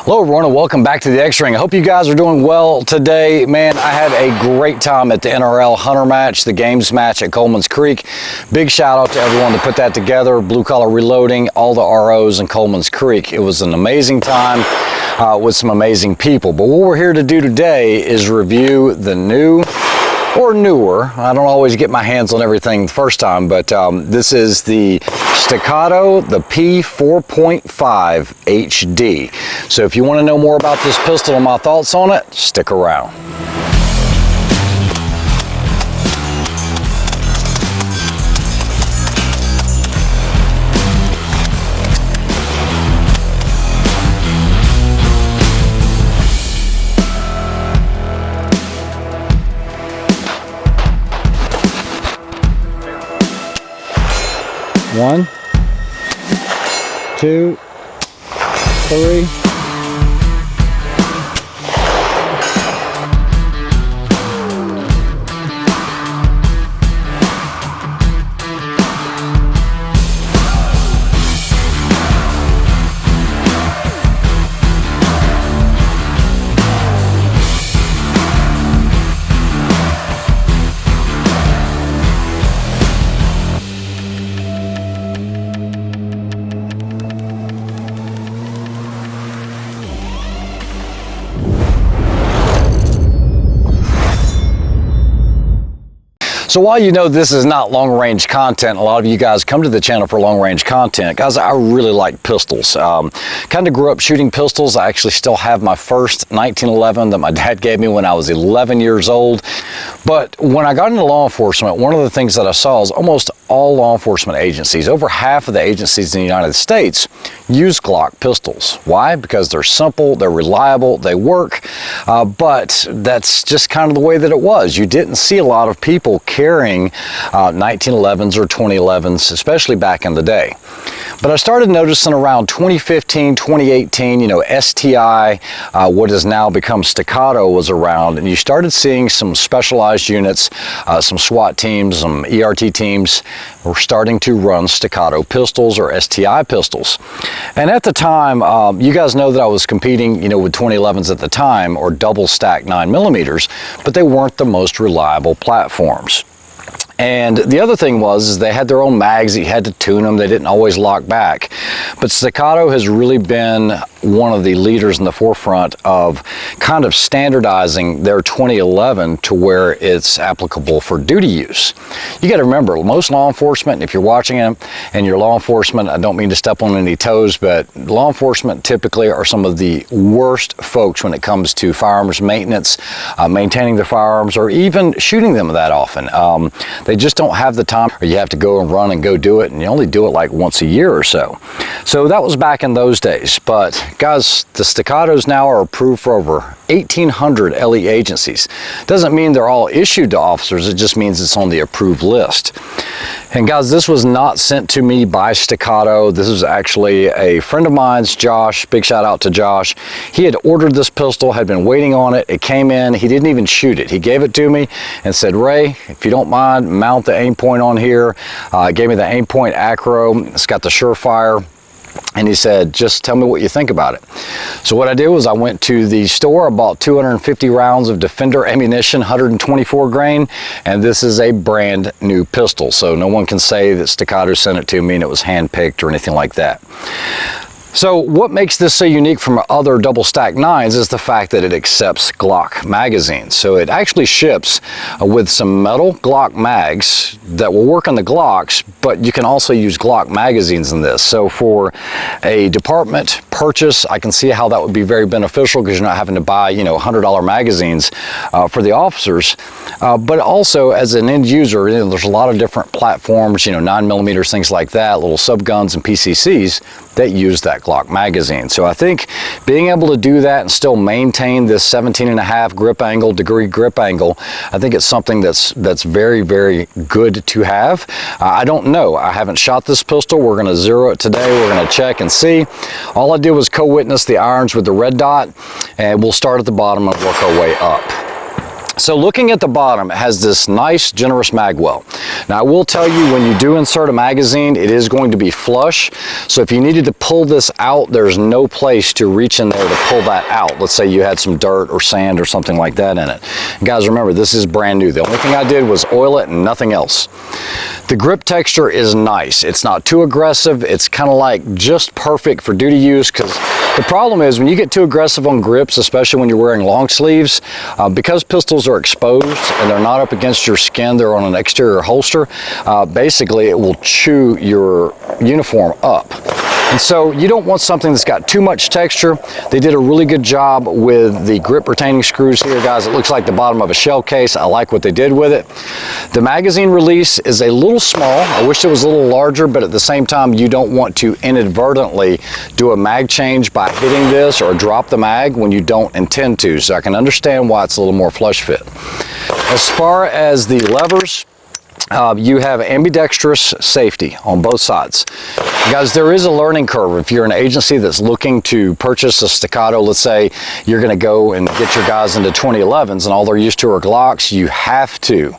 Hello everyone and welcome back to the X-Ring. I hope you guys are doing well today. Man, I had a great time at the NRL Hunter match, the games match at Coleman's Creek. Big shout out to everyone that put that together, Blue Collar Reloading, all the ROs in Coleman's Creek. It was an amazing time with some amazing people. But what we're here to do today is review the new or newer, I don't always get my hands on everything the first time, but this is the Staccato, the P4.5 HD. So if you want to know more about this pistol and my thoughts on it, stick around. One, two, three. So while you know this is not long-range content, a lot of you guys come to the channel for long-range content. Guys, I really like pistols. Kind of grew up shooting pistols. I actually still have my first 1911 that my dad gave me when I was 11 years old. But when I got into law enforcement, one of the things that I saw is almost all law enforcement agencies, over half of the agencies in the United States, use Glock pistols. Why? Because they're simple, they're reliable, they work, but that's just kind of the way that it was. You didn't see a lot of people carrying 1911s or 2011s, especially back in the day. But I started noticing around 2015, 2018, you know, STI, what has now become Staccato, was around, and you started seeing some specialized units, some SWAT teams, some ERT teams were starting to run Staccato pistols or STI pistols. And at the time, you guys know that I was competing, you know, with 2011s at the time, or double stack 9mm, but they weren't the most reliable platforms. And the other thing was they had their own mags, you had to tune them, they didn't always lock back. But Staccato has really been one of the leaders in the forefront of kind of standardizing their 2011 to where it's applicable for duty use. You got to remember, most law enforcement, if you're watching them and you're law enforcement, I don't mean to step on any toes, but law enforcement typically are some of the worst folks when it comes to firearms maintenance, maintaining their firearms, or even shooting them that often. They just don't have the time, or you have to go and run and go do it, and you only do it like once a year or so. So that was back in those days. But guys, the Staccatos now are approved for over 1,800 LE agencies. Doesn't mean they're all issued to officers, it just means it's on the approved list. And guys, this was not sent to me by Staccato. This was actually a friend of mine's, Josh. Big shout out to Josh. He had ordered this pistol, had been waiting on it. It came in, he didn't even shoot it. He gave it to me and said, Ray, if you don't mind, mount the aim point on here. Gave me the aim point Acro. It's got the Surefire. And he said, just tell me what you think about it. So what I did was I went to the store, I bought 250 rounds of Defender ammunition, 124 grain, and this is a brand new pistol. So no one can say that Staccato sent it to me and it was hand-picked or anything like that. So what makes this so unique from other double stack 9s is the fact that it accepts Glock magazines. So it actually ships with some metal Glock mags that will work on the Glocks, but you can also use Glock magazines in this. So for a department purchase, I can see how that would be very beneficial because you're not having to buy, you know, $100 magazines for the officers. But also as an end user, you know, there's a lot of different platforms, you know, 9mm, things like that, little subguns and PCCs that use that Glock magazine. So I think being able to do that and still maintain this 17.5 degree grip angle, I think it's something that's very, very good to have. I don't know. I haven't shot this pistol. We're going to zero it today. We're going to check and see. All I did was co-witness the irons with the red dot, and we'll start at the bottom and work our way up. So looking at the bottom, it has this nice, generous mag well. Now I will tell you, when you do insert a magazine, it is going to be flush. So if you needed to pull this out, there's no place to reach in there to pull that out. Let's say you had some dirt or sand or something like that in it. And guys, remember, this is brand new. The only thing I did was oil it and nothing else. The grip texture is nice. It's not too aggressive. It's kind of like just perfect for duty use, because the problem is when you get too aggressive on grips, especially when you're wearing long sleeves, because pistols are exposed and they're not up against your skin, they're on an exterior holster, basically it will chew your uniform up. And so you don't want something that's got too much texture. They did a really good job with the grip retaining screws here, guys. It looks like the bottom of a shell case. I like what they did with it. The magazine release is a little small. I wish it was a little larger, but at the same time, you don't want to inadvertently do a mag change by hitting this or drop the mag when you don't intend to. So I can understand why it's a little more flush fit. As far as the levers, you have ambidextrous safety on both sides. Guys, there is a learning curve. If you're an agency that's looking to purchase a Staccato, let's say you're going to go and get your guys into 2011s and all they're used to are Glocks, you have to,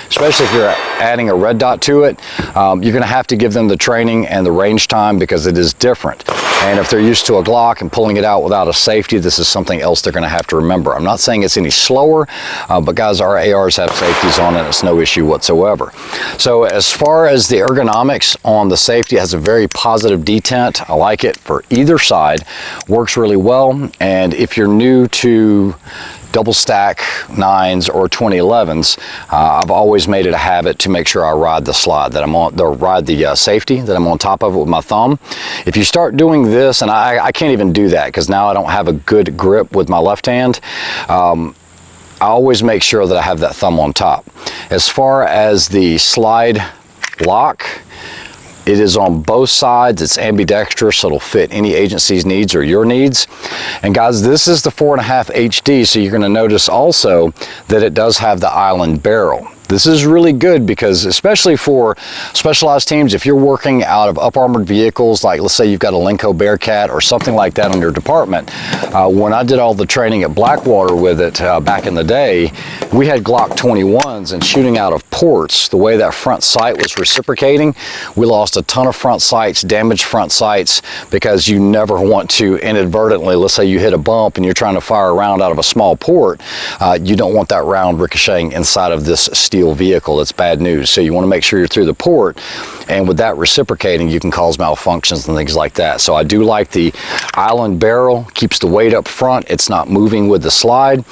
especially if you're adding a red dot to it, you're going to have to give them the training and the range time, because it is different. And if they're used to a Glock and pulling it out without a safety, this is something else they're going to have to remember. I'm not saying it's any slower, but guys, our ARs have safeties on it. It's no issue whatsoever. So as far as the ergonomics on the safety, it has a very positive detent. I like it for either side. Works really well. And if you're new to double stack 9s or 2011s, I've always made it a habit to make sure I ride the slide that I'm on, or ride the safety that I'm on top of it with my thumb. If you start doing this, and I can't even do that because now I don't have a good grip with my left hand, I always make sure that I have that thumb on top. As far as the slide lock, it is on both sides. It's ambidextrous, so it'll fit any agency's needs or your needs. And guys, this is the 4.5 HD, so you're going to notice also that it does have the island barrel. This is really good because, especially for specialized teams, if you're working out of up-armored vehicles, like let's say you've got a Lenco Bearcat or something like that on your department. When I did all the training at Blackwater with it back in the day, we had Glock 21s, and shooting out of ports, the way that front sight was reciprocating, we lost a ton of front sights, damaged front sights, because you never want to inadvertently, let's say you hit a bump and you're trying to fire a round out of a small port, you don't want that round ricocheting inside of this steel vehicle. It's bad news. So you want to make sure you're through the port, and with that reciprocating, you can cause malfunctions and things like that. So I do like the island barrel, keeps the weight up front. It's not moving with the slide.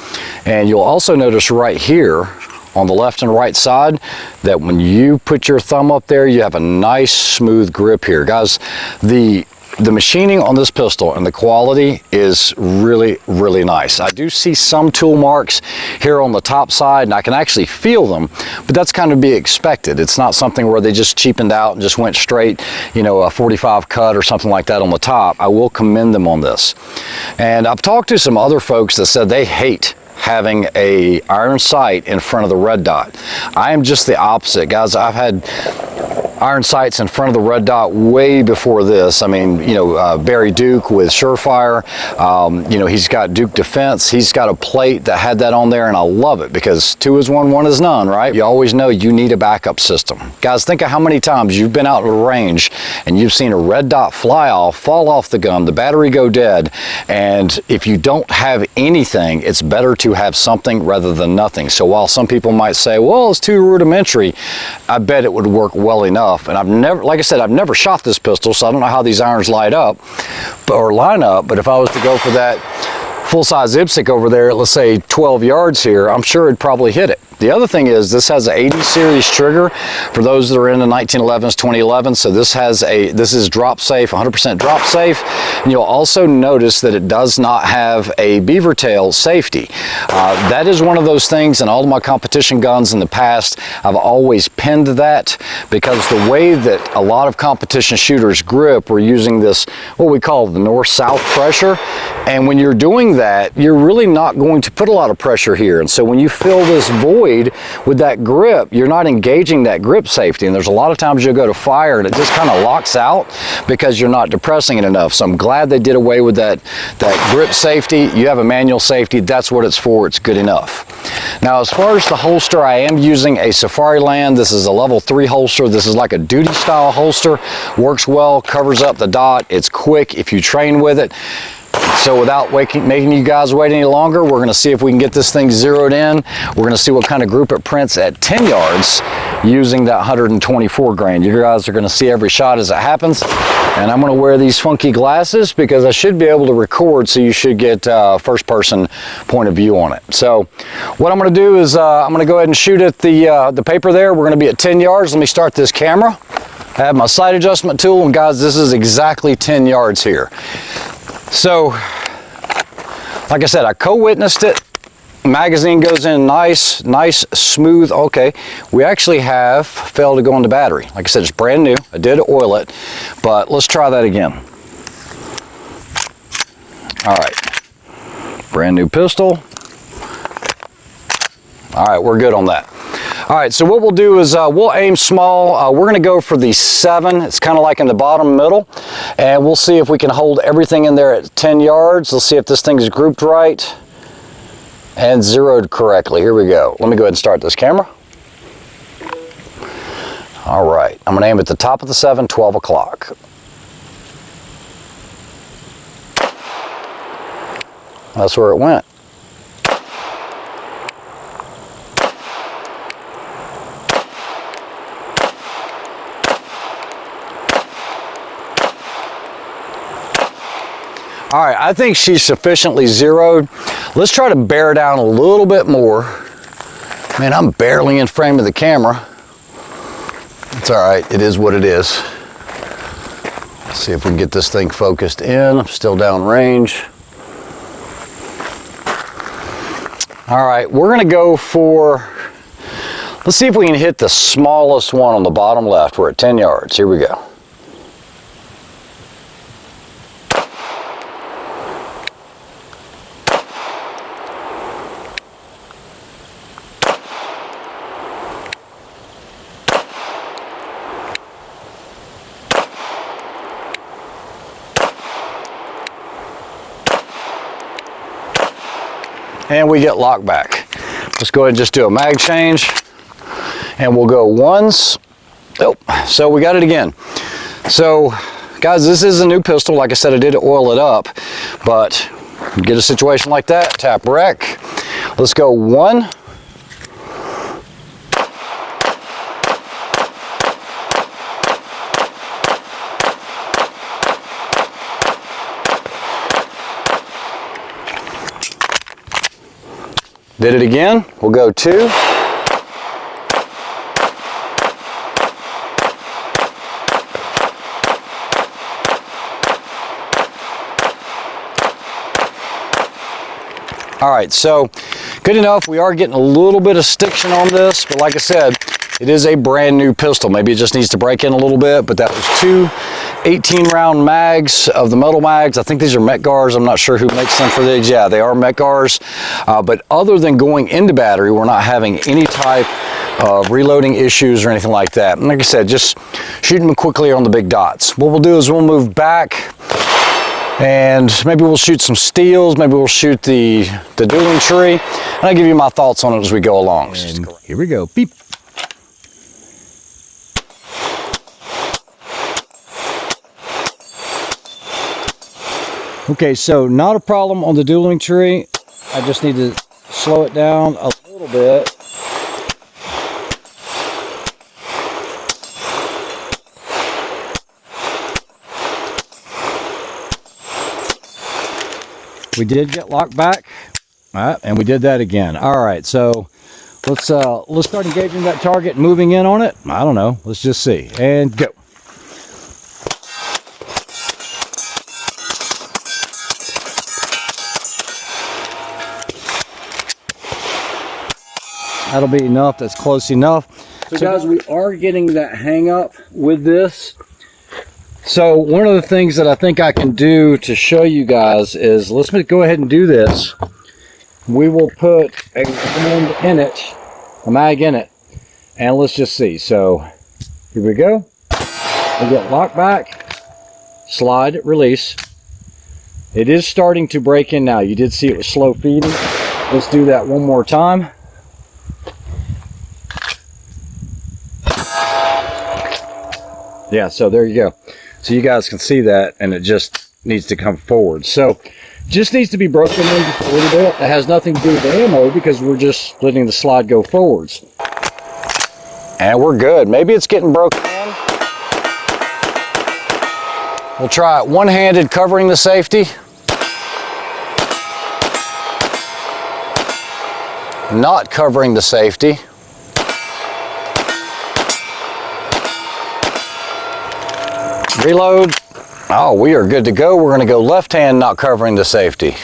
And you'll also notice right here on the left and right side that when you put your thumb up there, you have a nice smooth grip here. Guys, the machining on this pistol and the quality is really, really nice. I do see some tool marks here on the top side, and I can actually feel them, but that's kind of to be expected. It's not something where they just cheapened out and just went straight, you know, a 45 cut or something like that on the top. I will commend them on this. And I've talked to some other folks that said they hate having a iron sight in front of the red dot. I am just the opposite, guys. I've had iron sights in front of the red dot way before this. I mean, you know, Barry Duke with Surefire, you know, he's got Duke Defense. He's got a plate that had that on there, and I love it because 2 is 1, 1 is none, right? You always know you need a backup system. Guys, think of how many times you've been out at a range and you've seen a red dot fly off, fall off the gun, the battery go dead, and if you don't have anything, it's better to have something rather than nothing. So while some people might say, well, it's too rudimentary, I bet it would work well enough. And I've never, like I said, I've never shot this pistol, so I don't know how these irons light up or line up, but if I was to go for that full-size IPSC over there, let's say 12 yards here, I'm sure it'd probably hit it. The other thing is this has an 80 series trigger for those that are in the 1911s, 2011s. So this is drop safe, 100% drop safe. And you'll also notice that it does not have a beaver tail safety. That is one of those things in all of my competition guns in the past. I've always pinned that because the way that a lot of competition shooters grip, we're using this, what we call the north-south pressure. And when you're doing that, you're really not going to put a lot of pressure here. And so when you fill this void avoid with that grip, you're not engaging that grip safety. And there's a lot of times you'll go to fire and it just kind of locks out because you're not depressing it enough. So I'm glad they did away with that grip safety. You have a manual safety, that's what it's for, it's good enough. Now, as far as the holster, I am using a Safariland. This is a level 3 holster. This is like a duty style holster. Works well, covers up the dot. It's quick if you train with it. So without making you guys wait any longer, we're gonna see if we can get this thing zeroed in. We're gonna see what kind of group it prints at 10 yards using that 124 grain. You guys are gonna see every shot as it happens. And I'm gonna wear these funky glasses because I should be able to record, so you should get first person point of view on it. So what I'm gonna do is I'm gonna go ahead and shoot at the paper there. We're gonna be at 10 yards. Let me start this camera. I have my sight adjustment tool, and guys, this is exactly 10 yards here. So, like I said, I co-witnessed it. Magazine goes in nice, smooth. Okay, we actually have failed to go on the battery. Like I said, it's brand new. I did oil it, but let's try that again. All right, brand new pistol. All right, we're good on that. All right, so what we'll do is we'll aim small. We're gonna go for the 7. It's kind of like in the bottom middle. And we'll see if we can hold everything in there at 10 yards. Let's see if this thing is grouped right and zeroed correctly. Here we go. Let me go ahead and start this camera. All right, I'm gonna aim at the top of the 7, 12 o'clock. That's where it went. All right, I think she's sufficiently zeroed. Let's try to bear down a little bit more. Man, I'm barely in frame of the camera. It's all right, it is what it is. Let's see if we can get this thing focused in. I'm still down range. All right, we're gonna go for, let's see if we can hit the smallest one on the bottom left. We're at 10 yards, here we go. And we get locked back. Let's go ahead and just do a mag change. And we'll go once. Oh, so we got it again. So, guys, this is a new pistol. Like I said, I did oil it up. But get a situation like that, tap rec. Let's go 1. Did it again, we'll go 2. All right, so good enough. We are getting a little bit of stiction on this, but like I said, it is a brand new pistol. Maybe it just needs to break in a little bit, but that was 2 18-round mags of the metal mags. I think these are Metgars. I'm not sure who makes them for these. Yeah, they are Metgars. But other than going into battery, we're not having any type of reloading issues or anything like that. And like I said, just shooting them quickly on the big dots. What we'll do is we'll move back and maybe we'll shoot some steels. Maybe we'll shoot the dueling tree. And I'll give you my thoughts on it as we go along. And here we go. Beep. Okay, so not a problem on the dueling tree. I just need to slow it down a little bit. We did get locked back. All right, and we did that again. All right, so let's start engaging that target and moving in on it. I don't know. Let's just see. And go. That'll be enough. That's close enough. So guys, we are getting that hang up with this. So one of the things that I think I can do to show you guys is, let's go ahead and do this. We will put a round in it a mag in it. And let's just see. So here we go. We get lock back, slide, release. It is starting to break in now. You did see it was slow feeding. Let's do that one more time. Yeah, so there you go. So you guys can see that, and it just needs to come forward. So just needs to be broken in just a little bit. It has nothing to do with the ammo because we're just letting the slide go forwards. And we're good. Maybe it's getting broken in. We'll try it one-handed, covering the safety. Not covering the safety. Reload. Oh, we are good to go. We're going to go left hand, not covering the safety.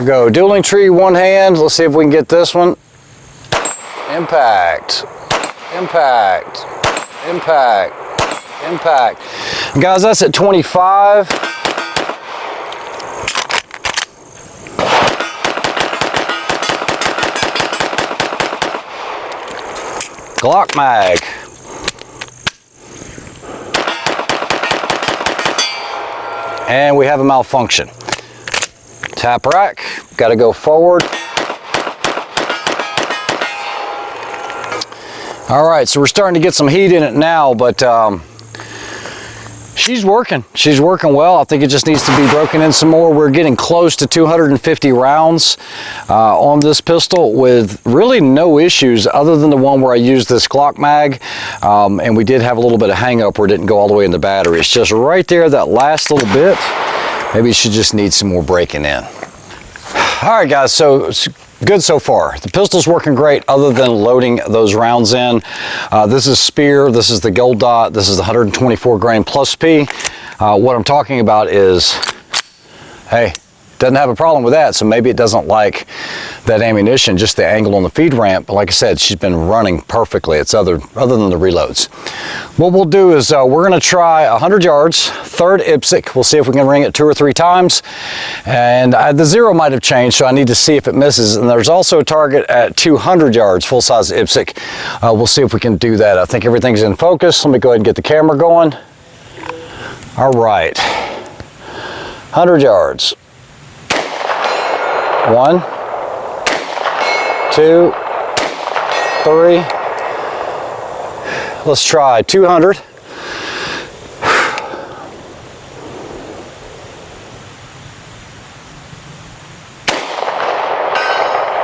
Go dueling tree, one hand. Let's see if we can get this one. Impact. Impact. Impact. Impact. Guys, that's at 25. Glock mag. And we have a malfunction. Tap rack, got to go forward. All right, so we're starting to get some heat in it now, but she's working. She's working well. I think it just needs to be broken in some more. We're getting close to 250 rounds on this pistol with really no issues other than the one where I used this Glock mag. And we did have a little bit of hang up where it didn't go all the way in the battery. It's just right there, that last little bit. Maybe she just needs some more breaking in. All right, guys, so it's good so far. The pistol's working great other than loading those rounds in. This is Spear, this is the Gold Dot, this is the 124 grain plus P. What I'm talking about is, hey, doesn't have a problem with that, so maybe it doesn't like that ammunition, just the angle on the feed ramp. But like I said, she's been running perfectly. It's other than the reloads. What we'll do is we're gonna try 100 yards, third IPSC. We'll see if we can ring it 2 or 3 times. And the zero might have changed, so I need to see if it misses. And there's also a target at 200 yards, full-size IPSC. We'll see if we can do that. I think everything's in focus. Let me go ahead and get the camera going. All right, 100 yards. 1, 2, 3. Let's try 200.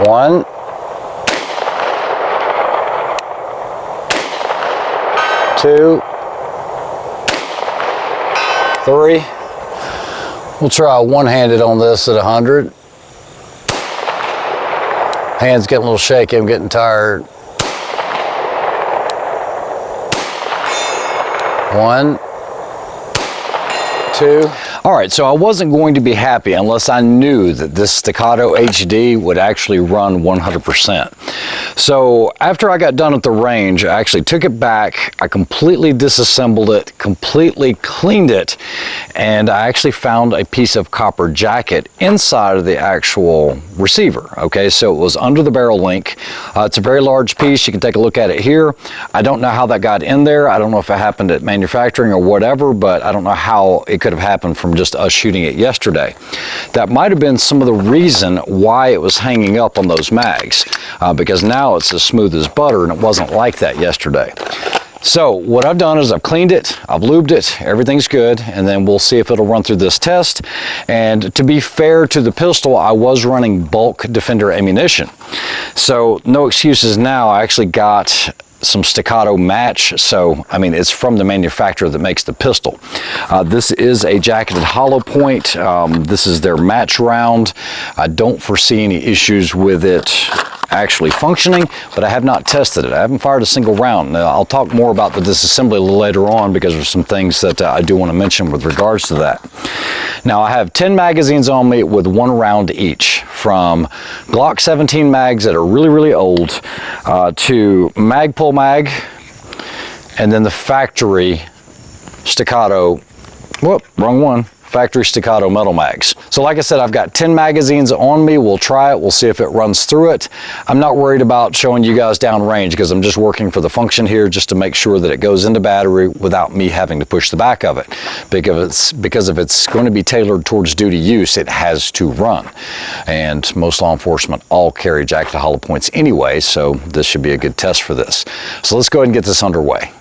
1, 2, 3. We'll try one-handed on this at 100. Hands getting a little shaky, I'm getting tired. 1, 2. All right, so I wasn't going to be happy unless I knew that this Staccato HD would actually run 100%. So after I got done at the range, I actually took it back, I completely disassembled it, completely cleaned it, and I actually found a piece of copper jacket inside of the actual receiver. Okay, so it was under the barrel link. It's a very large piece. You can take a look at it here. I don't know how that got in there. I don't know if it happened at manufacturing or whatever, but I don't know how it could have happened from just us shooting it yesterday. That might have been some of the reason why it was hanging up on those mags, because now it's as smooth as butter, and it wasn't like that yesterday. So what I've done is I've cleaned it, I've lubed it, everything's good, and then we'll see if it'll run through this test. And to be fair to the pistol, I was running bulk Defender ammunition. So no excuses now. I actually got some Staccato match, so I mean it's from the manufacturer that makes the pistol. This is a jacketed hollow point. This is their match round. I don't foresee any issues with it actually functioning, but I have not tested it. I haven't fired a single round. Now, I'll talk more about the disassembly a little later on because there's some things that I do want to mention with regards to that. Now I have 10 magazines on me with 1 round each, from Glock 17 mags that are really old to Magpul mag, and then the factory Staccato, whoop, wrong one. Factory Staccato metal mags. So like I said, I've got 10 magazines on me. We'll try it. We'll see if it runs through it. I'm not worried about showing you guys down range because I'm just working for the function here just to make sure that it goes into battery without me having to push the back of it. Because if it's going to be tailored towards duty use, it has to run. And most law enforcement all carry jack to hollow points anyway, so this should be a good test for this. So let's go ahead and get this underway.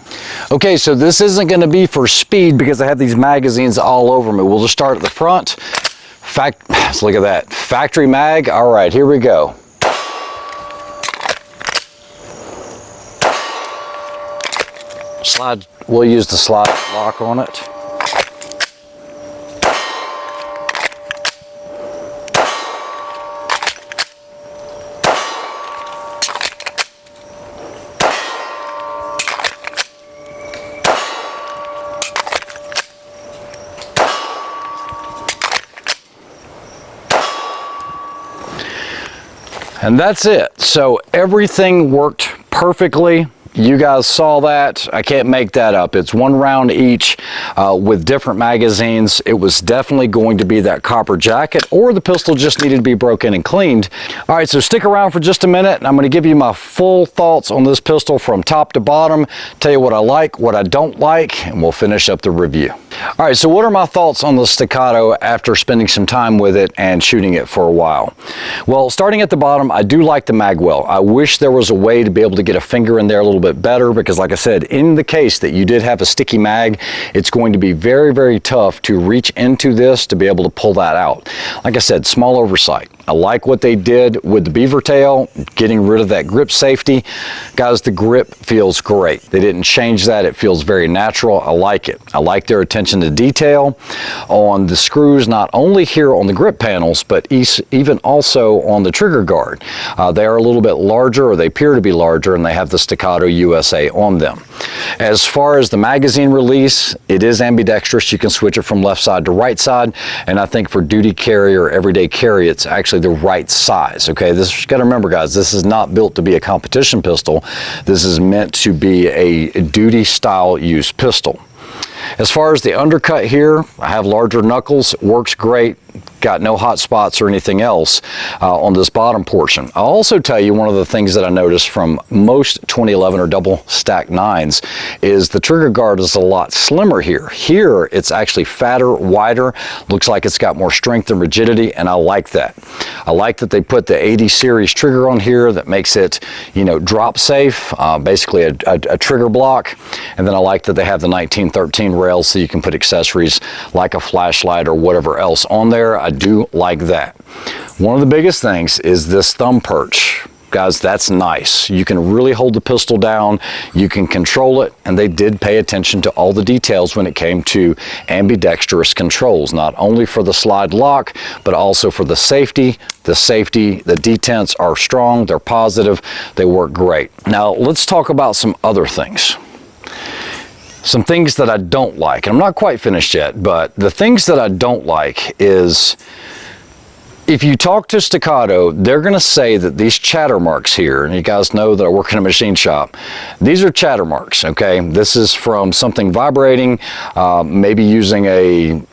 Okay, so this isn't going to be for speed because I have these magazines all over me. We'll just start at the front. Let's look at that. Factory mag. All right, here we go. Slide. We'll use the slide lock on it. And that's it. So everything worked perfectly. You guys saw that. I can't make that up. It's one round each with different magazines. It was definitely going to be that copper jacket, or the pistol just needed to be broken and cleaned. All right, so stick around for just a minute and I'm going to give you my full thoughts on this pistol from top to bottom, tell you what I like, what I don't like, and we'll finish up the review. All right, so what are my thoughts on the Staccato after spending some time with it and shooting it for a while? Well, starting at the bottom, I do like the mag well. I wish there was a way to be able to get a finger in there a little bit better because, like I said, in the case that you did have a sticky mag, it's going to be very, very tough to reach into this to be able to pull that out. Like I said, small oversight. I like what they did with the beaver tail, getting rid of that grip safety. Guys, the grip feels great. They didn't change that. It feels very natural. I like it. I like their attention to detail on the screws, not only here on the grip panels, but even also on the trigger guard. They are a little bit larger, or they appear to be larger, and they have the Staccato USA on them. As far as the magazine release, it is ambidextrous. You can switch it from left side to right side, and I think for duty carry or everyday carry, it's actually the right size. Okay, this, you got to remember, guys, this is not built to be a competition pistol. This is meant to be a duty style use pistol. As far as the undercut here, I have larger knuckles. It works great. Got no hot spots or anything else on this bottom portion. I'll also tell you one of the things that I noticed from most 2011 or double stack 9s is the trigger guard is a lot slimmer here. Here it's actually fatter, wider, looks like it's got more strength and rigidity, and I like that. I like that they put the 80 series trigger on here that makes it, you know, drop safe, basically a trigger block. And then I like that they have the 1913 rails so you can put accessories like a flashlight or whatever else on there. I do like that. One of the biggest things is this thumb perch. Guys, that's nice. You can really hold the pistol down, you can control it, and they did pay attention to all the details when it came to ambidextrous controls, not only for the slide lock, but also for the safety. The detents are strong, they're positive, they work great. Now, let's talk about some other things. Some things that I don't like, and I'm not quite finished yet, but the things that I don't like is, if you talk to Staccato, they're going to say that these chatter marks here, and you guys know that I work in a machine shop, these are chatter marks, okay? This is from something vibrating, maybe using the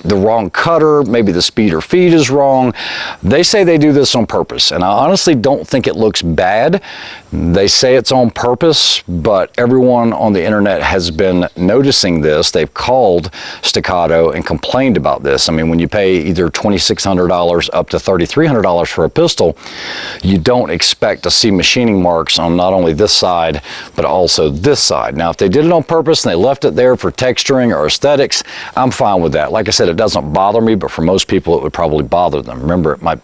wrong cutter, maybe the speed or feed is wrong. They say they do this on purpose, and I honestly don't think it looks bad. They say it's on purpose, but everyone on the internet has been noticing this. They've called Staccato and complained about this. I mean, when you pay either $2,600 up to $3,300 for a pistol, you don't expect to see machining marks on not only this side, but also this side. Now, if they did it on purpose and they left it there for texturing or aesthetics, I'm fine with that. Like I said, it doesn't bother me, but for most people, it would probably bother them. Remember, it might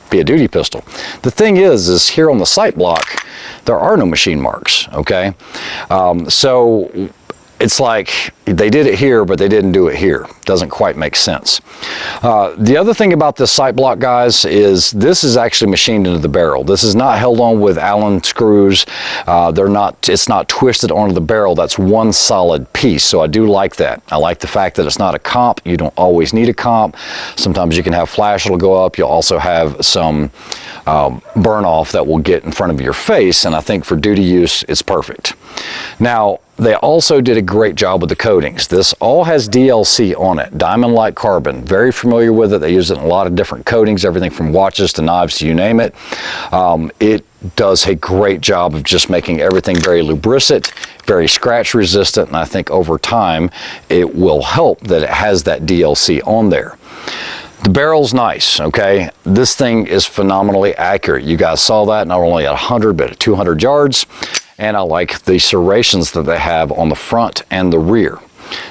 be a duty pistol. The thing is here on the sight block, there are no machine marks, okay? So it's like they did it here, but they didn't do it here. Doesn't quite make sense. The other thing about this sight block, guys, is this is actually machined into the barrel. This is not held on with Allen screws. It's not twisted onto the barrel. That's one solid piece, so I do like that. I like the fact that it's not a comp. You don't always need a comp. Sometimes you can have flash that'll go up. You'll also have some burn off that will get in front of your face, and I think for duty use, it's perfect. Now, They also did a great job with the coatings. This all has DLC on it, diamond-like carbon. Very familiar with it. They use it in a lot of different coatings, everything from watches to knives to you name it. It does a great job of just making everything very lubricant, very scratch resistant, and I think over time it will help that it has that DLC on there. The barrel's nice, okay? This thing is phenomenally accurate. You guys saw that, not only at 100, but at 200 yards. And I like the serrations that they have on the front and the rear.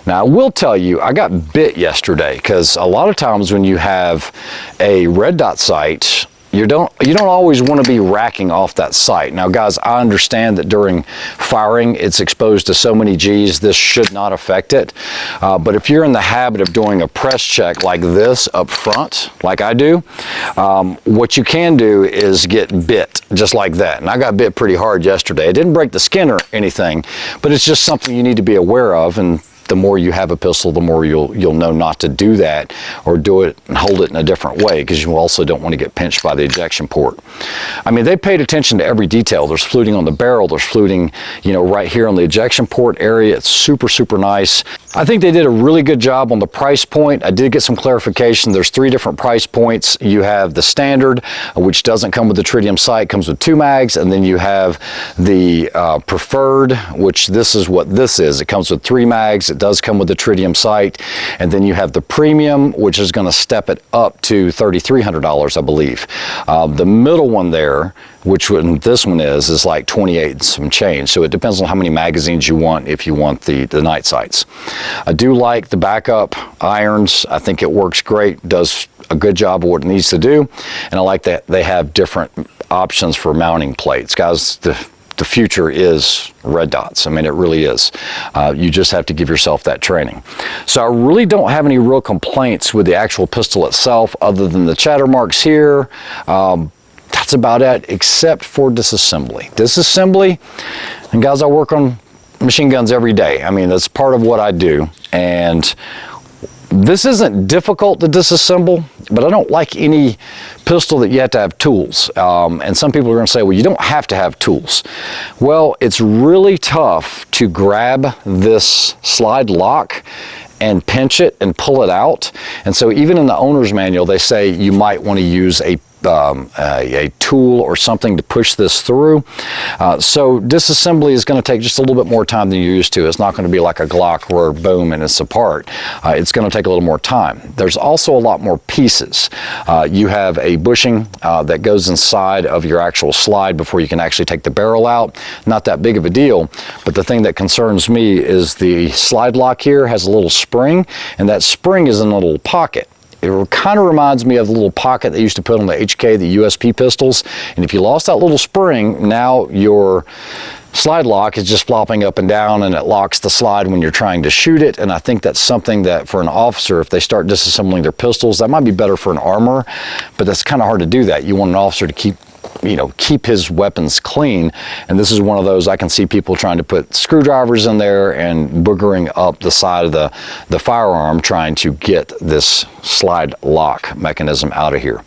Now, I will tell you, I got bit yesterday because a lot of times when you have a red dot sight, you don't always want to be racking off that sight. Now, guys, I understand that during firing, it's exposed to so many G's, this should not affect it. But if you're in the habit of doing a press check like this up front, like I do, what you can do is get bit just like that. And I got bit pretty hard yesterday. It didn't break the skin or anything, but it's just something you need to be aware of. And the more you have a pistol, the more you'll know not to do that or do it and hold it in a different way, because you also don't want to get pinched by the ejection port. I mean, they paid attention to every detail. There's fluting on the barrel, there's fluting, you know, right here on the ejection port area. It's super, super nice. I think they did a really good job on the price point. I did get some clarification. There's 3 different price points. You have the standard, which doesn't come with the tritium sight, comes with 2 mags, and then you have the preferred, which this is what this is. It comes with 3 mags. It does come with the tritium sight, and then you have the premium, which is going to step it up to $3,300, I believe. The middle one there, which this one is like 28 and some change. So it depends on how many magazines you want if you want the night sights. I do like the backup irons. I think it works great, does a good job of what it needs to do, and I like that they have different options for mounting plates. Guys, the future is red dots. I mean, it really is. You just have to give yourself that training. So I really don't have any real complaints with the actual pistol itself other than the chatter marks here. That's about it, except for disassembly. Disassembly, and guys, I work on machine guns every day. I mean, that's part of what I do. And this isn't difficult to disassemble, but I don't like any pistol that you have to have tools. And some people are going to say, well, you don't have to have tools. Well, it's really tough to grab this slide lock and pinch it and pull it out. And so even in the owner's manual, they say you might want to use a tool or something to push this through. So disassembly is going to take just a little bit more time than you're used to. It's not going to be like a Glock where boom and it's apart. It's going to take a little more time. There's also a lot more pieces. You have a bushing that goes inside of your actual slide before you can actually take the barrel out. Not that big of a deal, but the thing that concerns me is the slide lock here has a little spring, and that spring is in a little pocket. It kind of reminds me of the little pocket they used to put on the HK, the USP pistols. And if you lost that little spring, now your slide lock is just flopping up and down, and it locks the slide when you're trying to shoot it. And I think that's something that for an officer, if they start disassembling their pistols, that might be better for an armorer, but that's kind of hard to do that. You want an officer to keep his weapons clean, and this is one of those. I can see people trying to put screwdrivers in there and boogering up the side of the firearm trying to get this slide lock mechanism out of here.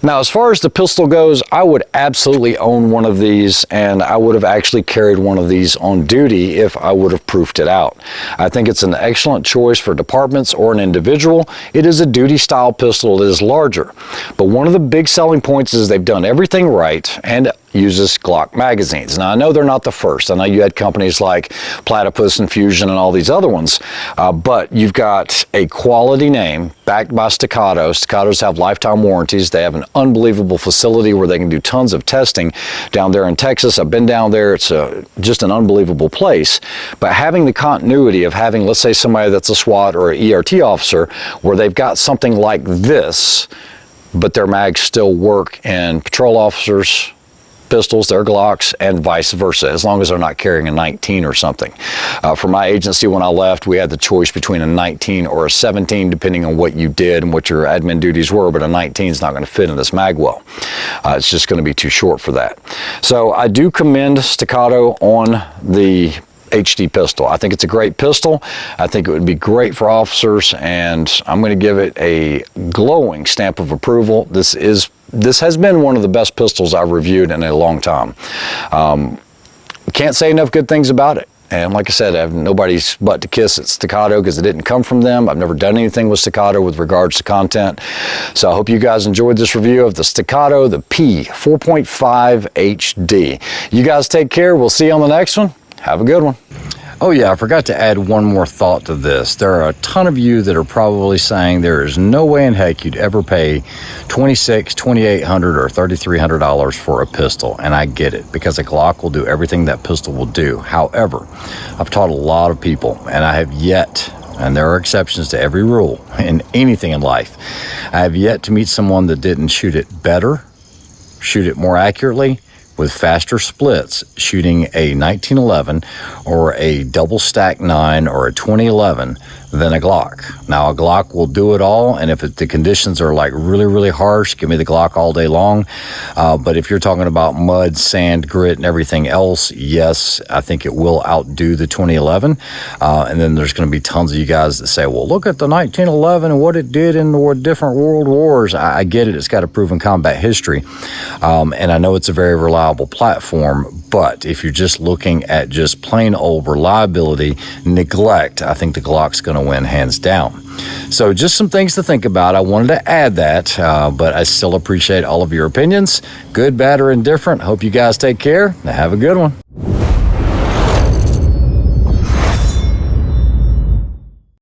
Now, as far as the pistol goes, I would absolutely own one of these, and I would have actually carried one of these on duty if I would have proofed it out. I think it's an excellent choice for departments or an individual. It is a duty style pistol. It is larger, but one of the big selling points is they've done everything right and uses Glock magazines. Now, I know they're not the first. I know you had companies like Platypus and Fusion and all these other ones, but you've got a quality name backed by Staccato. Staccatos have lifetime warranties. They have an unbelievable facility where they can do tons of testing down there in Texas. I've been down there. It's just an unbelievable place. But having the continuity of having, let's say, somebody that's a SWAT or an ERT officer where they've got something like this, but their mags still work in patrol officers' pistols, their Glocks, and vice versa, as long as they're not carrying a 19 or something. For my agency, when I left, we had the choice between a 19 or a 17, depending on what you did and what your admin duties were, but a 19 is not going to fit in this mag well. It's just going to be too short for that. So I do commend Staccato on the HD pistol. I think it's a great pistol. I think it would be great for officers, and I'm going to give it a glowing stamp of approval. This has been one of the best pistols I've reviewed in a long time. Can't say enough good things about it. And like I said, I have nobody's butt to kiss at Staccato because it didn't come from them. I've never done anything with Staccato with regards to content. So I hope you guys enjoyed this review of the Staccato, the P4.5 HD. You guys take care. We'll see you on the next one. Have a good one. Oh yeah, I forgot to add one more thought to this. There are a ton of you that are probably saying there is no way in heck you'd ever pay $2,600, $2,800, or $3,300 for a pistol. And I get it, because a Glock will do everything that pistol will do. However, I've taught a lot of people, and I have yet, and there are exceptions to every rule in anything in life, I have yet to meet someone that didn't shoot it better, shoot it more accurately, with faster splits, shooting a 1911 or a double stack 9 or a 2011 than a Glock. Now a Glock will do it all, and if the conditions are like really harsh, give me the Glock all day long. But if you're talking about mud, sand, grit, and everything else, yes, I think it will outdo the 2011. And then there's going to be tons of you guys that say, well, look at the 1911 and what it did in the different world wars. I get it. It's got a proven combat history. And I know it's a very reliable platform, but if you're just looking at just plain old reliability, neglect, I think the Glock's going to win hands down. So just some things to think about. I wanted to add that, but I still appreciate all of your opinions, good, bad, or indifferent. Hope you guys take care and have a good one.